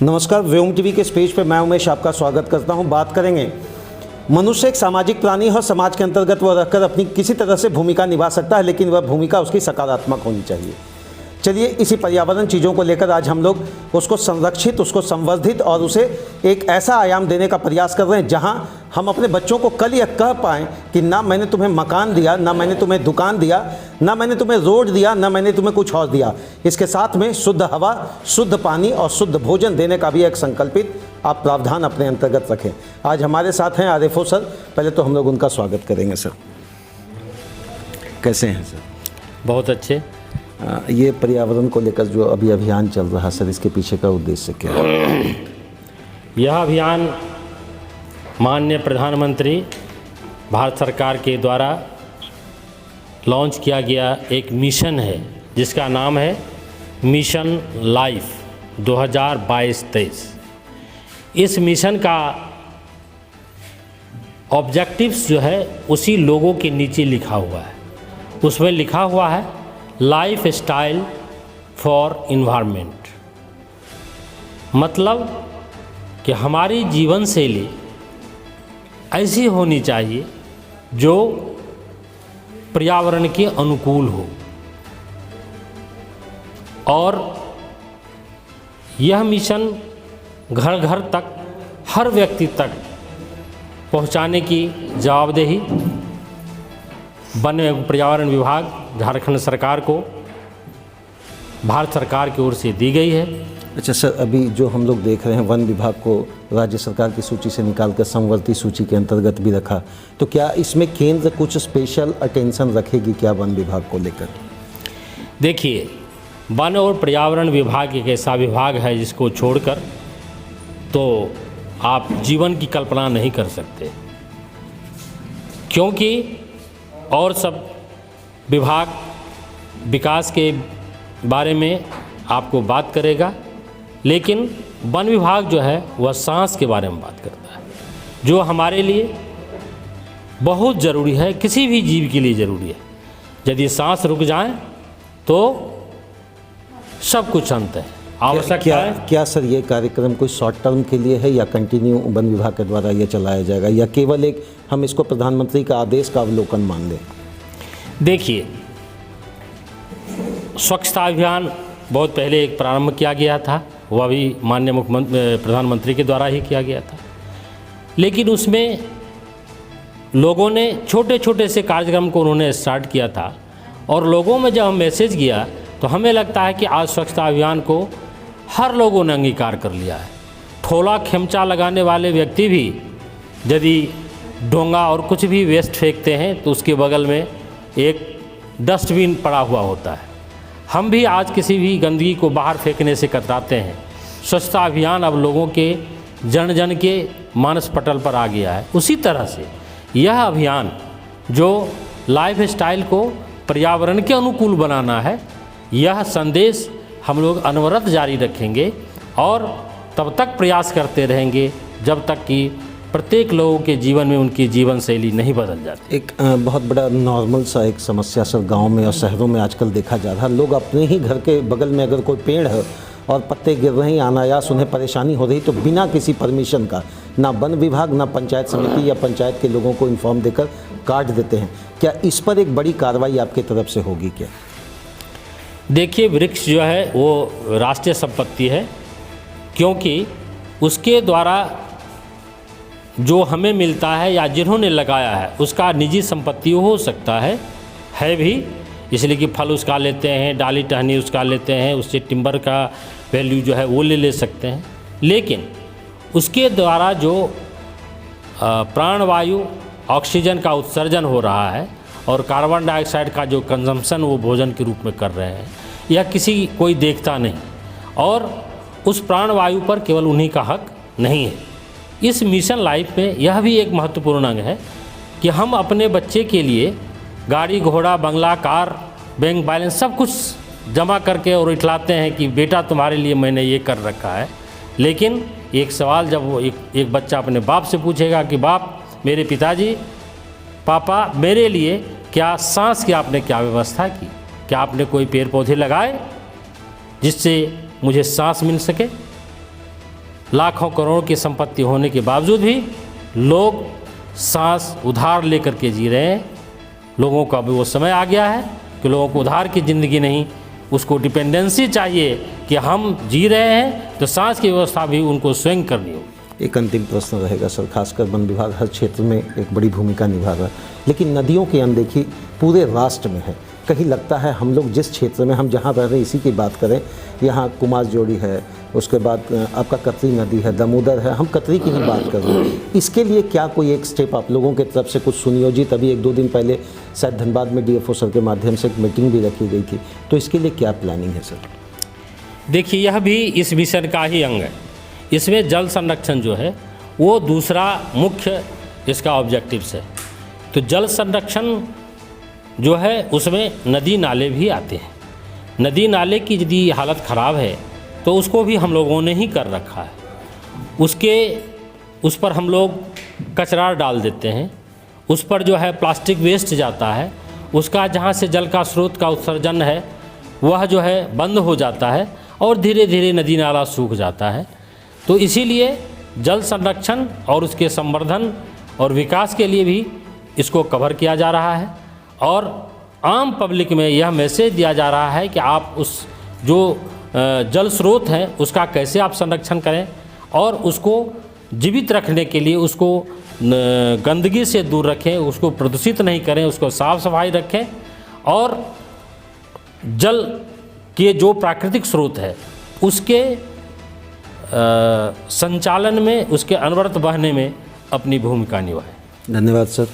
नमस्कार, व्योम टीवी के इस पेज पे मैं उमेश आपका स्वागत करता हूं। बात करेंगे मनुष्य एक सामाजिक प्राणी है और समाज के अंतर्गत वह रहकर अपनी किसी तरह से भूमिका निभा सकता है, लेकिन वह भूमिका उसकी सकारात्मक होनी चाहिए। चलिए इसी पर्यावरण चीज़ों को लेकर आज हम लोग उसको संरक्षित, उसको संवर्धित और उसे एक ऐसा आयाम देने का प्रयास कर रहे हैं जहां हम अपने बच्चों को कल यह कह पाएँ कि ना मैंने तुम्हें मकान दिया, ना मैंने तुम्हें दुकान दिया, ना मैंने तुम्हें रोड दिया, ना मैंने तुम्हें कुछ और दिया। इसके साथ में शुद्ध हवा, शुद्ध पानी और शुद्ध भोजन देने का भी एक संकल्पित आप प्रावधान अपने अंतर्गत रखें। आज हमारे साथ हैं आरिफो सर। पहले तो हम लोग उनका स्वागत करेंगे। सर कैसे हैं सर? बहुत अच्छे। ये पर्यावरण को लेकर जो अभी अभियान चल रहा है सर, इसके पीछे का उद्देश्य क्या है? यह अभियान माननीय प्रधानमंत्री भारत सरकार के द्वारा लॉन्च किया गया एक मिशन है जिसका नाम है मिशन लाइफ 2022-23। इस मिशन का ऑब्जेक्टिव्स जो है उसी लोगों के नीचे लिखा हुआ है। उसमें लिखा हुआ है लाइफ स्टाइल फॉर इन्वायरमेंट, मतलब कि हमारी जीवन शैली ऐसी होनी चाहिए जो पर्यावरण के अनुकूल हो और यह मिशन घर घर तक, हर व्यक्ति तक पहुंचाने की जवाबदेही वन एवं पर्यावरण विभाग झारखंड सरकार को भारत सरकार की ओर से दी गई है। अच्छा सर, अभी जो हम लोग देख रहे हैं वन विभाग को राज्य सरकार की सूची से निकालकर संवर्ती सूची के अंतर्गत भी रखा, तो क्या इसमें केंद्र कुछ स्पेशल अटेंशन रखेगी क्या वन विभाग को लेकर? देखिए, वन और पर्यावरण विभाग एक ऐसा विभाग है जिसको छोड़कर तो आप जीवन की कल्पना नहीं कर सकते, क्योंकि और सब विभाग विकास के बारे में आपको बात करेगा, लेकिन वन विभाग जो है वह सांस के बारे में बात करता है, जो हमारे लिए बहुत ज़रूरी है, किसी भी जीव के लिए ज़रूरी है। यदि सांस रुक जाए तो सब कुछ अंत है। आवश्यकता है। क्या सर ये कार्यक्रम कोई शॉर्ट टर्म के लिए है या कंटिन्यू वन विभाग के द्वारा ये चलाया जाएगा, या केवल एक हम इसको प्रधानमंत्री का आदेश का अवलोकन मान लें? देखिए, स्वच्छता अभियान बहुत पहले एक प्रारंभ किया गया था, वह भी माननीय मुख्यमंत्री प्रधानमंत्री के द्वारा ही किया गया था, लेकिन उसमें लोगों ने छोटे छोटे से कार्यक्रम को उन्होंने स्टार्ट किया था और लोगों में जब हम मैसेज किया तो हमें लगता है कि आज स्वच्छता अभियान को हर लोगों ने अंगीकार कर लिया है। ठोला खेमचा लगाने वाले व्यक्ति भी यदि डोंगा और कुछ भी वेस्ट फेंकते हैं तो उसके बगल में एक डस्टबिन पड़ा हुआ होता है। हम भी आज किसी भी गंदगी को बाहर फेंकने से कतराते हैं। स्वच्छता अभियान अब लोगों के जन जन के मानस पटल पर आ गया है। उसी तरह से यह अभियान जो लाइफ स्टाइल को पर्यावरण के अनुकूल बनाना है, यह संदेश हम लोग अनवरत जारी रखेंगे और तब तक प्रयास करते रहेंगे जब तक कि प्रत्येक लोगों के जीवन में उनकी जीवन शैली नहीं बदल जाती। एक बहुत बड़ा नॉर्मल सा एक समस्या सर गांव में और शहरों में आजकल देखा जा रहा है। लोग अपने ही घर के बगल में अगर कोई पेड़ है और पत्ते गिर रहे हैं, अनायास उन्हें परेशानी हो रही, तो बिना किसी परमिशन का ना वन विभाग ना पंचायत समिति या पंचायत के लोगों को इन्फॉर्म देकर काट देते हैं। क्या इस पर एक बड़ी कार्रवाई आपकी तरफ से होगी क्या? देखिए, वृक्ष जो है वो राष्ट्रीय संपत्ति है, क्योंकि उसके द्वारा जो हमें मिलता है या जिन्होंने लगाया है उसका निजी संपत्ति हो सकता है भी, इसलिए कि फल उसका लेते हैं, डाली टहनी उसका लेते हैं, उससे टिम्बर का वैल्यू जो है वो ले सकते हैं, लेकिन उसके द्वारा जो प्राणवायु ऑक्सीजन का उत्सर्जन हो रहा है और कार्बन डाइऑक्साइड का जो कंजम्पशन वो भोजन के रूप में कर रहे हैं, यह कोई देखता नहीं और उस प्राणवायु पर केवल उन्हीं का हक नहीं है। इस मिशन लाइफ में यह भी एक महत्वपूर्ण अंग है कि हम अपने बच्चे के लिए गाड़ी घोड़ा बंगला कार बैंक बैलेंस सब कुछ जमा करके और इठलाते हैं कि बेटा तुम्हारे लिए मैंने ये कर रखा है, लेकिन एक सवाल जब वो एक बच्चा अपने बाप से पूछेगा कि बाप, मेरे पिताजी, पापा, मेरे लिए क्या सांस की आपने क्या व्यवस्था की, क्या आपने कोई पेड़ पौधे लगाए जिससे मुझे सांस मिल सके? लाखों करोड़ की संपत्ति होने के बावजूद भी लोग सांस उधार लेकर के जी रहे हैं। लोगों का भी वो समय आ गया है कि लोगों को उधार की ज़िंदगी नहीं, उसको डिपेंडेंसी चाहिए कि हम जी रहे हैं तो सांस की व्यवस्था भी उनको स्वयं करनी हो। एक अंतिम प्रश्न रहेगा सर, खासकर वन विभाग हर क्षेत्र में एक बड़ी भूमिका निभा रहा है, लेकिन नदियों की अनदेखी पूरे राष्ट्र में है। कहीं लगता है हम लोग जिस क्षेत्र में हम जहाँ रह रहे हैं इसी की बात करें, यहाँ कुमार जोड़ी है, उसके बाद आपका कतरी नदी है, दामोदर है, हम कतरी की ही बात कर रहे हैं। इसके लिए क्या कोई एक स्टेप आप लोगों की तरफ से कुछ सुनियोजित, अभी 1-2 दिन पहले शायद धनबाद में डीएफओ सर के माध्यम से एक मीटिंग भी रखी गई थी, तो इसके लिए क्या प्लानिंग है सर? देखिए, यह भी इस मिशन का ही अंग है। इसमें जल संरक्षण जो है वो दूसरा मुख्य इसका ऑब्जेक्टिव्स है। तो जल संरक्षण जो है उसमें नदी नाले भी आते हैं। नदी नाले की यदि हालत ख़राब है तो उसको भी हम लोगों ने ही कर रखा है। उस पर हम लोग कचरा डाल देते हैं, उस पर जो है प्लास्टिक वेस्ट जाता है, उसका जहाँ से जल का स्रोत का उत्सर्जन है वह जो है बंद हो जाता है और धीरे धीरे नदी नाला सूख जाता है। तो इसीलिए जल संरक्षण और उसके संवर्धन और विकास के लिए भी इसको कवर किया जा रहा है और आम पब्लिक में यह मैसेज दिया जा रहा है कि आप उस जो जल स्रोत है उसका कैसे आप संरक्षण करें और उसको जीवित रखने के लिए उसको गंदगी से दूर रखें, उसको प्रदूषित नहीं करें, उसको साफ सफाई रखें और जल के जो प्राकृतिक स्रोत है उसके संचालन में, उसके अनवरत बहने में अपनी भूमिका निभाएं। धन्यवाद सर।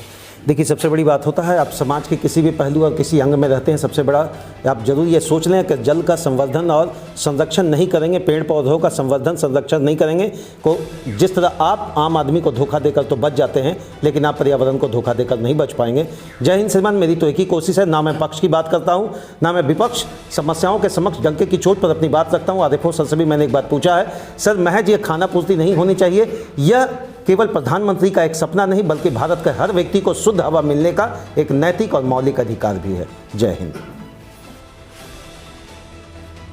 देखिए, सबसे बड़ी बात होता है, आप समाज के किसी भी पहलू और किसी अंग में रहते हैं, सबसे बड़ा आप जरूर ये सोच लें कि जल का संवर्धन और संरक्षण नहीं करेंगे, पेड़ पौधों का संवर्धन संरक्षण नहीं करेंगे, को जिस तरह आप आम आदमी को धोखा देकर तो बच जाते हैं, लेकिन आप पर्यावरण को धोखा देकर नहीं बच पाएंगे। जय हिंद श्रीमान, मेरी तो एक ही कोशिश है, ना मैं पक्ष की बात करता हूँ ना मैं विपक्ष, समस्याओं के समक्ष डंके की चोट पर अपनी बात रखता हूँ। आरिफ सर से भी मैंने एक बात पूछा है, सर महज ये खाना पूर्ति नहीं होनी चाहिए, यह केवल प्रधानमंत्री का एक सपना नहीं बल्कि भारत के हर व्यक्ति को शुद्ध हवा मिलने का एक नैतिक और मौलिक अधिकार भी है। जय हिंद।